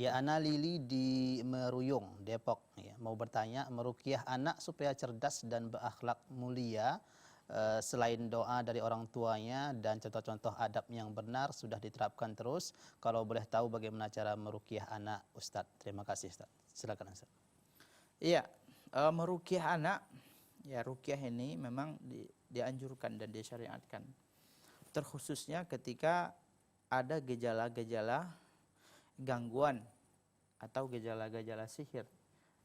Ya, Ana Lili di Meruyung, Depok. Ya, mau bertanya, meruqyah anak supaya cerdas dan berakhlak mulia, selain doa dari orang tuanya dan contoh-contoh adab yang benar sudah diterapkan terus. Kalau boleh tahu bagaimana cara meruqyah anak, Ustadz? Terima kasih, Ustadz. Silakan, Ustadz. Iya, meruqyah anak, ya ruqyah ini memang dianjurkan dan disyariatkan. Terkhususnya ketika ada gejala-gejala gangguan atau gejala-gejala sihir,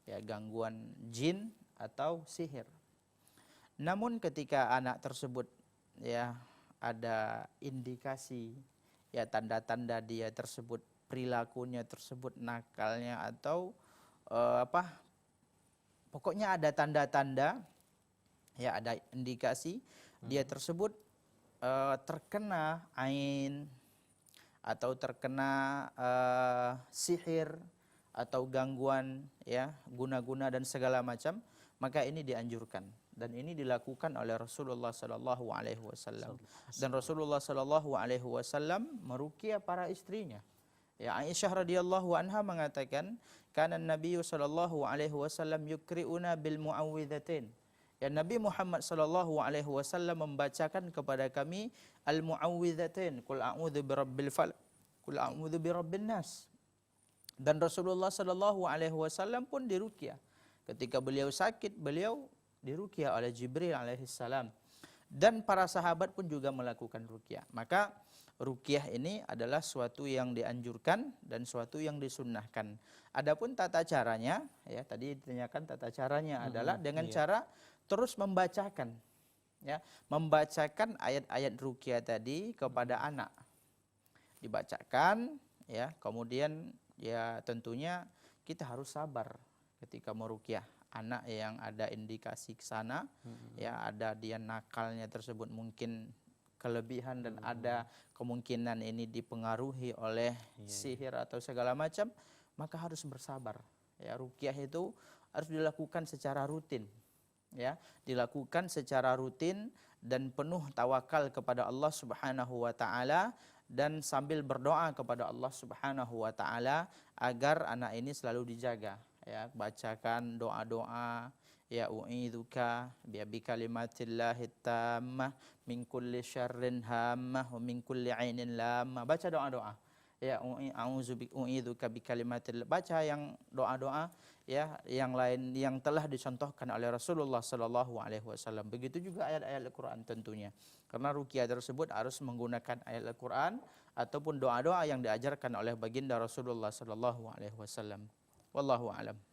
ya gangguan jin atau sihir. Namun ketika anak tersebut ya ada indikasi, ya tanda-tanda dia tersebut perilakunya tersebut nakalnya atau pokoknya ada tanda-tanda, ya ada indikasi dia tersebut terkena ain atau terkena sihir atau gangguan, ya guna-guna dan segala macam, maka ini dianjurkan dan ini dilakukan oleh Rasulullah sallallahu alaihi wasallam. Dan Rasulullah sallallahu alaihi wasallam meruqyah para istrinya. Ya, Aisyah radhiyallahu anha mengatakan, "Kana Nabi sallallahu alaihi wasallam yukri'una bil muawwidzatain." Ya, Nabi Muhammad sallallahu alaihi wasallam membacakan kepada kami al-muawwidzatain, qul a'udzu birabbil falaq, qul a'udzu birabbin nas. Dan Rasulullah sallallahu alaihi wasallam pun diruqyah. Ketika beliau sakit, beliau diruqyah oleh Jibril alaihi salam. Dan para sahabat pun juga melakukan ruqyah. Maka ruqyah ini adalah suatu yang dianjurkan dan suatu yang disunnahkan. Adapun tata caranya, ya tadi ditanyakan tata caranya adalah dengan cara terus membacakan, ya membacakan ayat-ayat ruqyah tadi kepada anak. Dibacakan, ya kemudian ya tentunya kita harus sabar ketika meruqyah anak yang ada indikasi ke sana, ya ada dia nakalnya tersebut mungkin kelebihan dan ada kemungkinan ini dipengaruhi oleh sihir atau segala macam, maka harus bersabar. Ya, ruqyah itu harus dilakukan secara rutin. Ya, dilakukan secara rutin dan penuh tawakal kepada Allah Subhanahu wa taala dan sambil berdoa kepada Allah Subhanahu wa taala agar anak ini selalu dijaga. Ya, bacakan doa-doa, ya u'idzuka bi kalimatillahi tammah min kulli syarrin hammah wa min kulli ainin lamah. Baca doa-doa. Ya u'idzuka bi kalimatillah. Baca yang doa-doa ya yang lain yang telah dicontohkan oleh Rasulullah sallallahu alaihi wasallam. Begitu juga ayat-ayat Al-Qur'an tentunya. Karena ruqyah tersebut harus menggunakan ayat Al-Qur'an ataupun doa-doa yang diajarkan oleh baginda Rasulullah sallallahu alaihi wasallam. Wallahu a'lam.